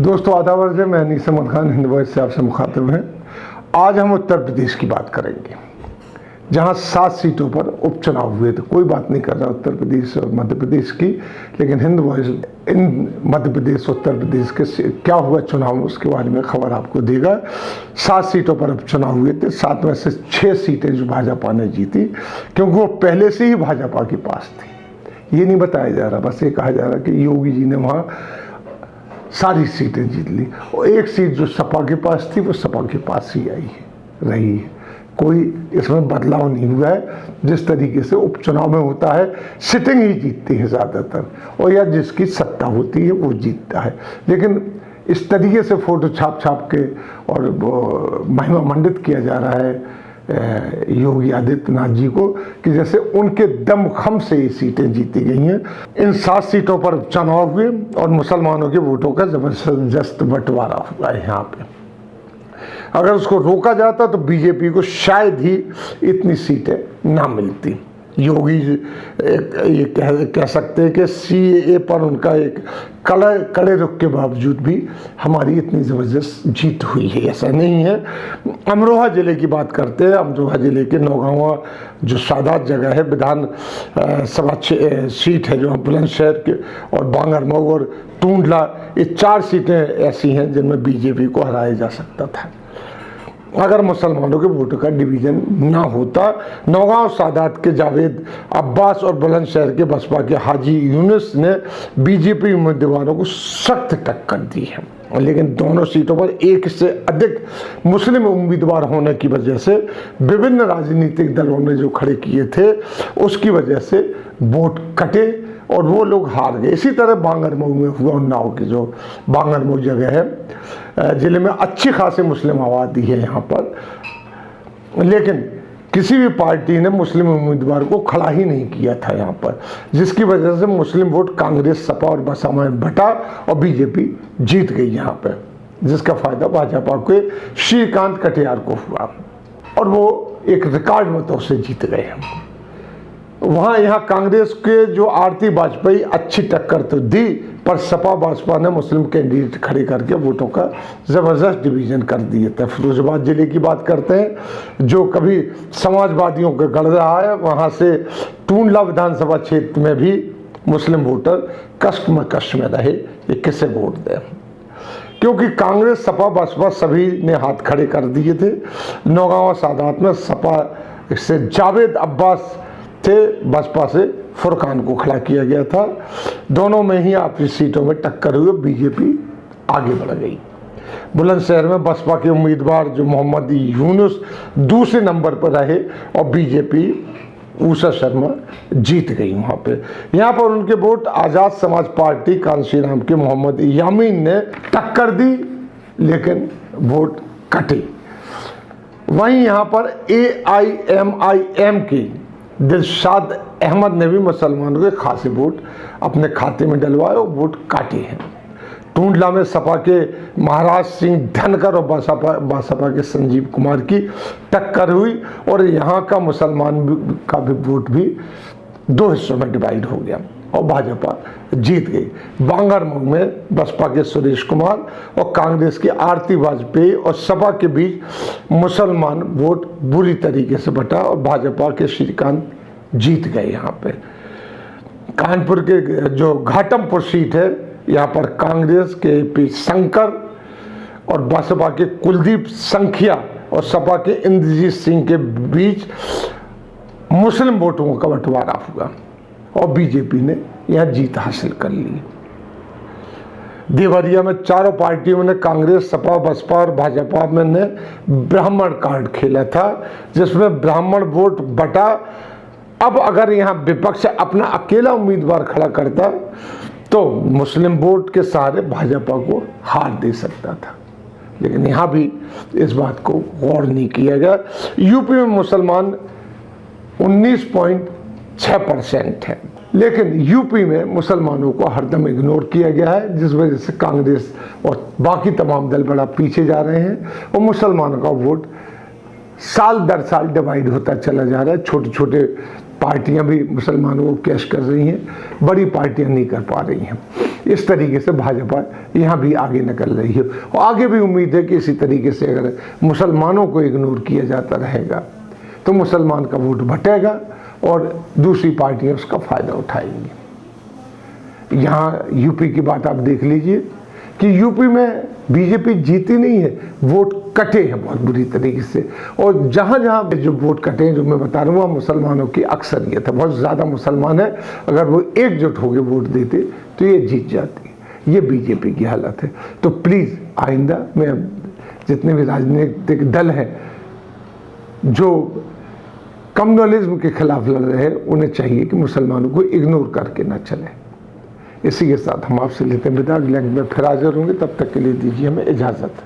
दोस्तों आदाब अर्ज़ है, मैं अनीस अहमद खान हिंद वॉइस से आपसे मुखातिब हैं। आज हम उत्तर प्रदेश की बात करेंगे, जहां 7 सीटों पर उपचुनाव हुए थे। कोई बात नहीं कर रहा उत्तर प्रदेश और मध्य प्रदेश की, लेकिन हिंद वॉइस इन मध्य प्रदेश उत्तर प्रदेश के क्या हुआ चुनाव में उसके बारे में खबर आपको देगा। 7 सीटों पर उपचुनाव हुए थे। 7 में से 6 सीटें जो भाजपा ने जीती, क्योंकि वो पहले से ही भाजपा के पास थी। ये नहीं बताया जा रहा, बस ये कहा जा रहा कि योगी जी ने वहाँ सारी सीटें जीत ली, और एक सीट जो सपा के पास थी वो सपा के पास ही रही है। कोई इसमें बदलाव नहीं हुआ है। जिस तरीके से उपचुनाव में होता है, सिटिंग ही जीतती है ज़्यादातर, और या जिसकी सत्ता होती है वो जीतता है। लेकिन इस तरीके से फोटो छाप के और महिमा मंडित किया जा रहा है योगी आदित्यनाथ जी को कि जैसे उनके दमखम से ये सीटें जीती गई हैं। इन 7 सीटों पर चुनाव हुए और मुसलमानों के वोटों का जबरदस्त बंटवारा हुआ है। यहाँ पे अगर उसको रोका जाता तो बीजेपी को शायद ही इतनी सीटें ना मिलती। योगी ये कह सकते हैं कि सीएए पर उनका एक कड़े रुख के बावजूद भी हमारी इतनी ज़बरदस्त जीत हुई है, ऐसा नहीं है। अमरोहा ज़िले की बात करते हैं। अमरोहा ज़िले के नौगांवा जो सादात जगह है, विधान सभा सीट है जो बुलंदशहर के, और बांगरमऊ और टूंडला, ये 4 सीटें ऐसी हैं जिनमें बीजेपी को हराया जा सकता था अगर मुसलमानों के वोटों का डिवीज़न ना होता। नौगांव सादात के जावेद अब्बास और बुलंदशहर के बसपा के हाजी यूनुस ने बीजेपी उम्मीदवारों को सख्त टक्कर दी है, लेकिन दोनों सीटों पर एक से अधिक मुस्लिम उम्मीदवार होने की वजह से विभिन्न राजनीतिक दलों ने जो खड़े किए थे उसकी वजह से वोट कटे और वो लोग हार गए। इसी तरह बांगरमऊ में हुआ। उन्नाव की जो बांगरमऊ जगह है, ज़िले में अच्छी खासी मुस्लिम आबादी है यहाँ पर, लेकिन किसी भी पार्टी ने मुस्लिम उम्मीदवार को खड़ा ही नहीं किया था यहाँ पर, जिसकी वजह से मुस्लिम वोट कांग्रेस, सपा और बसपा में बटा और बीजेपी जीत गई यहाँ पर, जिसका फायदा भाजपा के श्रीकांत कटियार को हुआ और वो एक रिकॉर्ड मतों से जीत गए हैं। वहाँ यहाँ कांग्रेस के जो आरती वाजपेयी अच्छी टक्कर तो दी, पर सपा बसपा ने मुस्लिम कैंडिडेट खड़े करके वोटों का ज़बरदस्त डिवीज़न कर दिए थे। फिरोजाबाद ज़िले की बात करते हैं, जो कभी समाजवादियों का गढ़ रहा है, वहाँ से टूंडला विधानसभा क्षेत्र में भी मुस्लिम वोटर कष्ट में रहे ये किसे वोट दें, क्योंकि कांग्रेस, सपा, बसपा सभी ने हाथ खड़े कर दिए थे। नौगांव सादात में सपा से जावेद अब्बास थे, बसपा से फुरकान को खड़ा किया गया था। दोनों में ही आपसी सीटों में टक्कर हुई, बीजेपी आगे बढ़ गई। बुलंदशहर में बसपा के उम्मीदवार जो मोहम्मद यूनुस दूसरे नंबर पर रहे और बीजेपी उषा शर्मा जीत गई वहाँ पे। यहाँ पर उनके वोट आज़ाद समाज पार्टी कांशीराम के मोहम्मद यामीन ने टक्कर दी, लेकिन वोट कटे। वहीं यहाँ पर AIMIM की दिलशाद अहमद ने भी मुसलमानों के खासे वोट अपने खाते में डलवाए और वोट काटे हैं। टूंडला में सपा के महाराज सिंह धनकर और बसपा के संजीव कुमार की टक्कर हुई और यहाँ का मुसलमान का भी वोट भी 2 हिस्सों में डिवाइड हो गया और भाजपा जीत गई। बांगरमऊ में बसपा के सुरेश कुमार और कांग्रेस की आरती वाजपेयी और सपा के बीच मुसलमान वोट बुरी तरीके से बटा और भाजपा के श्रीकांत जीत गए। यहाँ पे कानपुर के जो घाटमपुर सीट है, यहाँ पर कांग्रेस के पी शंकर और बसपा के कुलदीप संखिया और सपा के इंद्रजीत सिंह के बीच मुस्लिम वोटों का बंटवारा हुआ और बीजेपी ने यह जीत हासिल कर ली। देवरिया में चारों पार्टियों ने, कांग्रेस, सपा, बसपा और भाजपा में ने ब्राह्मण कार्ड खेला था, जिसमें ब्राह्मण वोट बटा। अब अगर यहाँ विपक्ष अपना अकेला उम्मीदवार खड़ा करता तो मुस्लिम वोट के सहारे भाजपा को हार दे सकता था, लेकिन यहाँ भी इस बात को गौर नहीं किया गया। यूपी में मुसलमान 19.6% है, लेकिन यूपी में मुसलमानों को हरदम इग्नोर किया गया है, जिस वजह से कांग्रेस और बाकी तमाम दल बड़ा पीछे जा रहे हैं और मुसलमानों का वोट साल दर साल डिवाइड होता चला जा रहा है। छोटे छोटे पार्टियां भी मुसलमानों को कैश कर रही हैं, बड़ी पार्टियां नहीं कर पा रही हैं। इस तरीके से भाजपा यहाँ भी आगे निकल रही है और आगे भी उम्मीद है कि इसी तरीके से अगर मुसलमानों को इग्नोर किया जाता रहेगा तो मुसलमान का वोट बटेगा और दूसरी पार्टियां उसका फ़ायदा उठाएंगी। यहाँ यूपी की बात आप देख लीजिए कि यूपी में बीजेपी जीती नहीं है, वोट कटे हैं बहुत बुरी तरीके से। और जहाँ जहाँ जो वोट कटे हैं, जो मैं बता रहा हूँ, वहाँ मुसलमानों की अक्सरियत है, बहुत ज़्यादा मुसलमान है। अगर वो एकजुट होकर वोट देते तो ये जीत जाती। ये बीजेपी की हालत है। तो प्लीज़ आइंदा में जितने भी राजनीतिक दल हैं जो कम्युनलिज्म के खिलाफ लड़ रहे हैं, उन्हें चाहिए कि मुसलमानों को इग्नोर करके ना चले। इसी के साथ हम आपसे लेते हैं विदा। अगले में फिर हाजिर होंगे, तब तक के लिए दीजिए हमें इजाज़त।